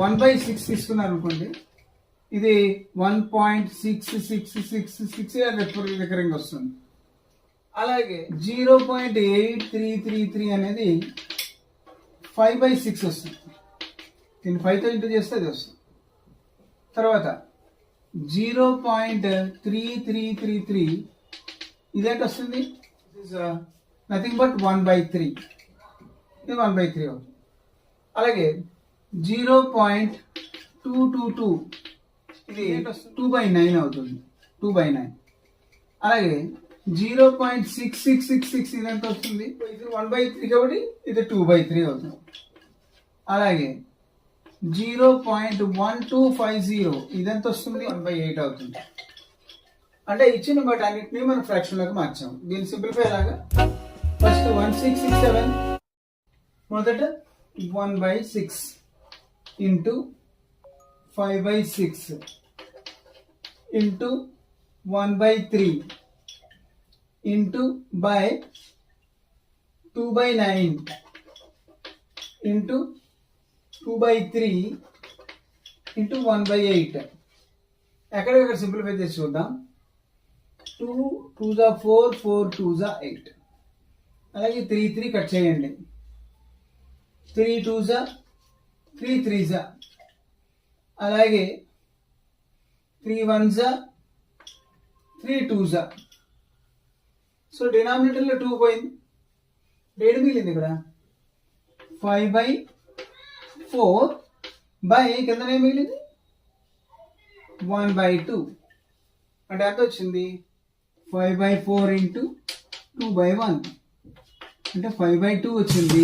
1/6 తీసుకున్నారు అనుకోండి, ఇది 1.6666 రికరింగ్ వస్తుంది. అలాగే 0.8333 అనేది 5/6 వస్తుంది. దీన్ని 5తో ఇంటూ చేస్తే అది వస్తుంది. తర్వాత 0.3333 ఇదేంటి వస్తుంది, నథింగ్ బట్ 1/3. ఇది 1/3 అవుతుంది. అలాగే 0.222 ఇది 2/9 అవుతుంది, 2/9. అలాగే 0.6666 ఇది ఎంత వస్తుంది, ఇది 1/3 కాబట్టి ఇది 2/3 అవుతుంది. అలాగే 0.1250 ఇదెంత వస్తుంది, 1/8 అవుతుంది. అంటే ఇచ్చిన బట్ అన్నింటినీ మనం ఫ్రాక్షన్ లోకి మార్చాము. దీన్ని సింప్లిఫై లాగా ఫస్ట్ 1667 మొదట 1/6 into 5/6 into 1/3 into by 2/9 into 2/3 into 1/8. ఎక్కడెక్కడ సింప్లిఫై చేసి చూద్దాం. 2 2s 4, 4 2s 8. అలాగే 3 3 కట్ చేయండి. 3 2s 3 3s. అలాగే 3 1s 3 2s. సో డినామినేటర్లో 2 పోయింది, 7 మిగిలింది ఇక్కడ. 5/4 బై కిందనే మిగిలింది 1/2. అంటే ఎంత వచ్చింది, 5/4 ఇంటూ 2/1 అంటే 5/2 వచ్చింది.